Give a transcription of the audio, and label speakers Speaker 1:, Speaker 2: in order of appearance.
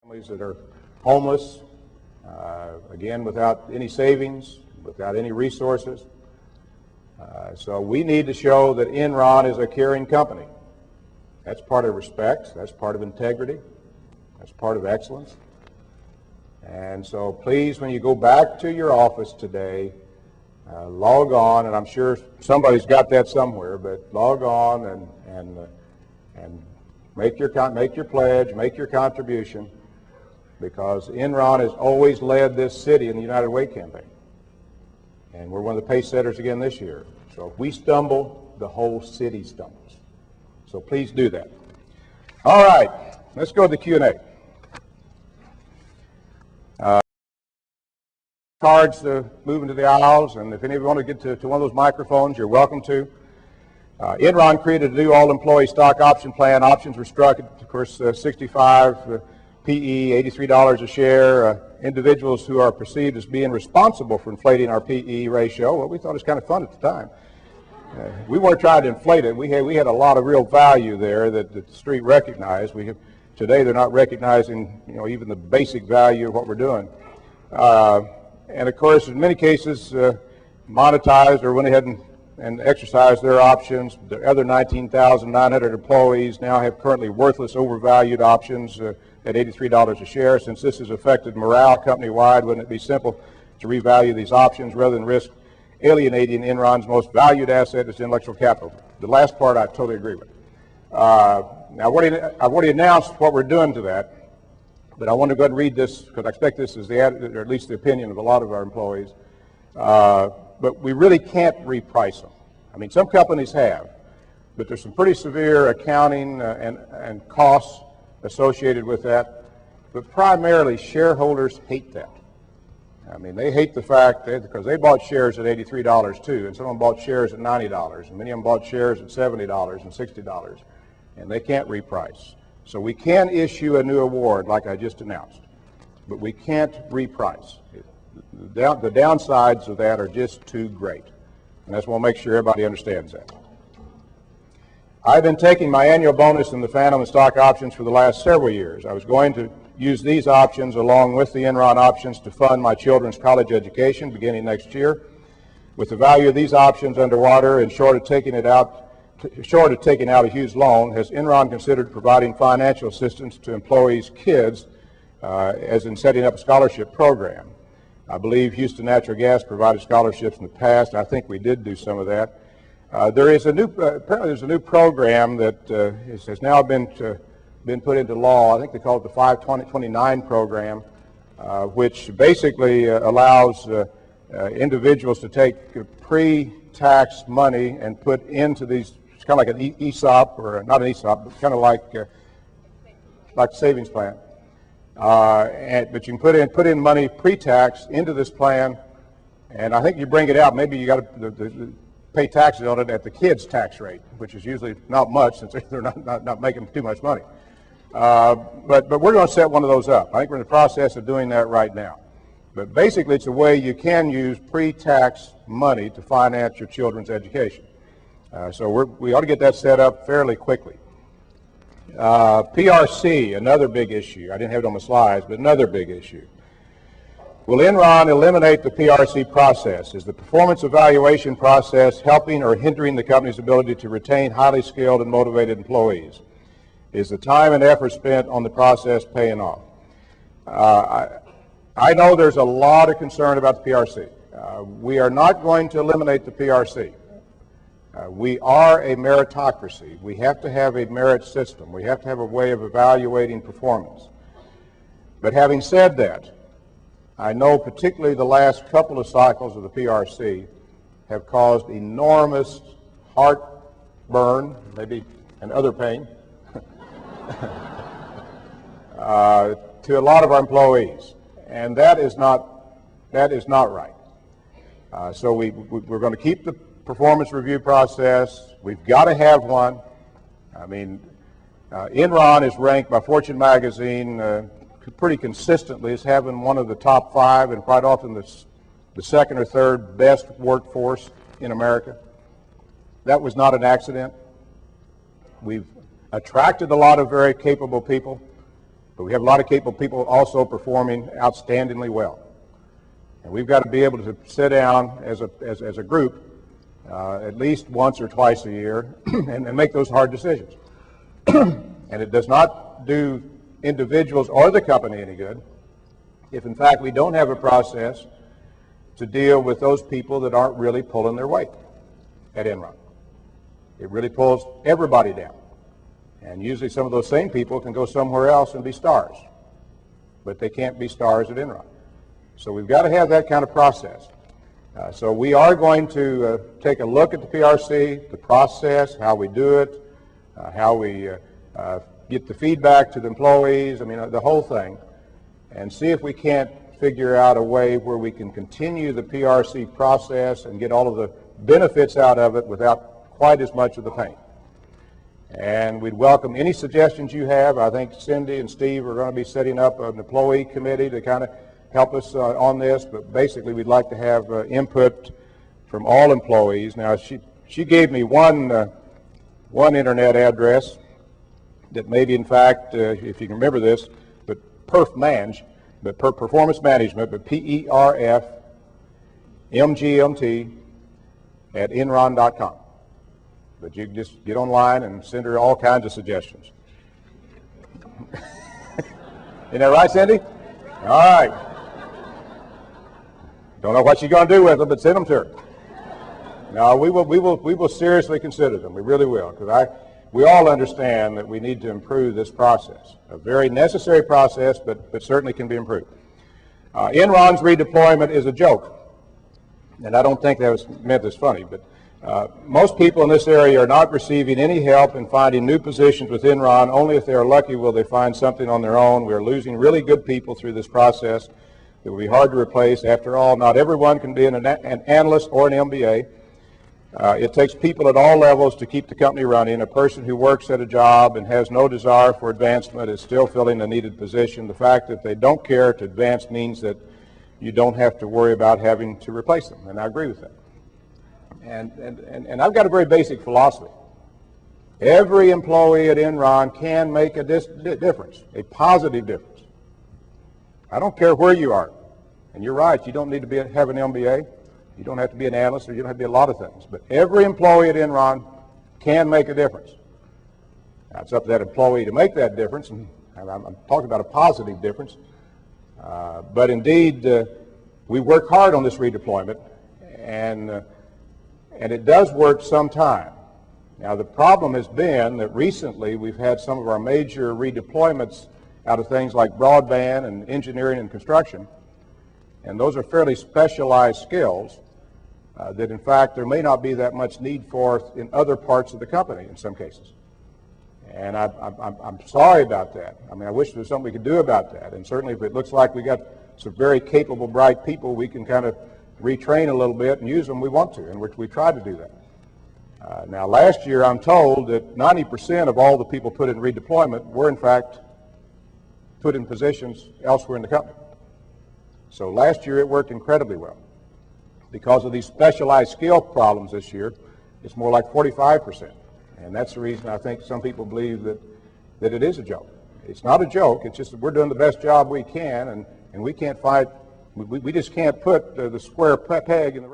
Speaker 1: Families that are homeless, again, without any savings, without any resources. So we need to show that Enron is a caring company. That's part of respect, that's part of integrity, that's part of excellence. And so please, when you go back to your office today, log on, and I'm sure somebody's got that somewhere, but log on and make your pledge, make your contribution, because Enron has always led this city in the United Way campaign. And we're one of the pace setters again this year. So if we stumble, the whole city stumbles. So please do that. All right, let's go to the Q&A. Cards move into the aisles, and if any of you want to get to one of those microphones, you're welcome to. Enron created a new all-employee stock option plan. Options were struck at, of course, 65 PE, $83 a share. Individuals who are perceived as being responsible for inflating our PE ratio. Well, we thought it was kind of fun at the time. We weren't trying to inflate it. We had a lot of real value there that the street recognized. Today they're not recognizing, even the basic value of what we're doing. And of course, in many cases, monetized or went ahead and exercised their options. The other 19,900 employees now have currently worthless, overvalued options at $83 a share. Since this has affected morale company-wide, wouldn't it be simple to revalue these options rather than risk alienating Enron's most valued asset, its intellectual capital? The last part I totally agree with. Now, I've already announced what we're doing to that. But I want to go ahead and read this because I expect this is or at least the opinion of a lot of our employees. But we really can't reprice them. I mean, some companies have, but there's some pretty severe accounting and costs associated with that. But primarily, shareholders hate that. I mean, they hate the fact that because they bought shares at $83 too, and some of them bought shares at $90, and many of them bought shares at $70 and $60, and they can't reprice. So we can issue a new award like I just announced, but we can't reprice. The downsides of that are just too great. And I just want to make sure everybody understands that. I've been taking my annual bonus in the phantom and stock options for the last several years. I was going to use these options along with the Enron options to fund my children's college education beginning next year. With the value of these options underwater and short of taking out a huge loan, has Enron considered providing financial assistance to employees' kids, as in setting up a scholarship program? I believe Houston Natural Gas provided scholarships in the past. I think we did do some of that. Apparently there's a new program that has now been put into law. I think they call it the 529 program, which basically allows individuals to take pre-tax money and put into these. It's kind of like an ESOP, or not an ESOP, but kind of like a savings plan. But you can put in money pre-tax into this plan, and I think you bring it out. Maybe you got to pay taxes on it at the kids' tax rate, which is usually not much since they're not making too much money. But we're going to set one of those up. I think we're in the process of doing that right now. But basically, it's a way you can use pre-tax money to finance your children's education. So we ought to get that set up fairly quickly. PRC, another big issue. I didn't have it on the slides, but another big issue. Will Enron eliminate the PRC process? Is the performance evaluation process helping or hindering the company's ability to retain highly skilled and motivated employees? Is the time and effort spent on the process paying off? I know there's a lot of concern about the PRC. We are not going to eliminate the PRC. We are a meritocracy. We have to have a merit system. We have to have a way of evaluating performance. But having said that, I know particularly the last couple of cycles of the PRC have caused enormous heartburn, maybe, and other pain to a lot of our employees. And that is not right. So we're going to keep the performance review process. We've got to have one. I mean, Enron is ranked by Fortune magazine pretty consistently as having one of the top 5 and quite often the second or third best workforce in America. That was not an accident. We've attracted a lot of very capable people. But we have a lot of capable people also performing outstandingly well. And we've got to be able to sit down as a group at least once or twice a year and make those hard decisions. And it does not do individuals or the company any good if, in fact, we don't have a process to deal with those people that aren't really pulling their weight at Enron. It really pulls everybody down. And usually some of those same people can go somewhere else and be stars. But they can't be stars at Enron. So we've got to have that kind of process. So we are going to take a look at the PRC, the process, how we do it, how we get the feedback to the employees, I mean, the whole thing, and see if we can't figure out a way where we can continue the PRC process and get all of the benefits out of it without quite as much of the pain. And we'd welcome any suggestions you have. I think Cindy and Steve are going to be setting up an employee committee to kind of help us on this, but basically we'd like to have input from all employees. Now, she gave me one internet address that maybe, in fact, if you can remember this, but performance management, but PERFMGMT at Enron.com. But you can just get online and send her all kinds of suggestions. Isn't that right, Cindy? All right. Don't know what she's going to do with them, but send them to her. No, we will seriously consider them. We really will, because we all understand that we need to improve this process. A very necessary process, but certainly can be improved. Enron's redeployment is a joke, and I don't think that was meant as funny, but most people in this area are not receiving any help in finding new positions with Enron. Only if they are lucky will they find something on their own. We are losing really good people through this process. It will be hard to replace. After all, not everyone can be an analyst or an MBA. It takes people at all levels to keep the company running. A person who works at a job and has no desire for advancement is still filling a needed position. The fact that they don't care to advance means that you don't have to worry about having to replace them, and I agree with that. And I've got a very basic philosophy. Every employee at Enron can make a difference, a positive difference. I don't care where you are. And you're right, you don't need to have an MBA. You don't have to be an analyst, or you don't have to be a lot of things. But every employee at Enron can make a difference. Now, it's up to that employee to make that difference, and I'm talking about a positive difference. But indeed, we work hard on this redeployment, and it does work sometime. Now, the problem has been that recently we've had some of our major redeployments out of things like broadband and engineering and construction, and those are fairly specialized skills that, in fact, there may not be that much need for in other parts of the company in some cases. And I'm sorry about that. I mean, I wish there was something we could do about that, and certainly if it looks like we got some very capable, bright people, we can kind of retrain a little bit and use them we want to, and we try to do that. Now, last year I'm told that 90% of all the people put in redeployment were in fact put in positions elsewhere in the company. So last year it worked incredibly well. Because of these specialized skill problems this year, it's more like 45%. And that's the reason I think some people believe that it is a joke. It's not a joke, it's just that we're doing the best job we can, and we can't find, we just can't put the square peg in the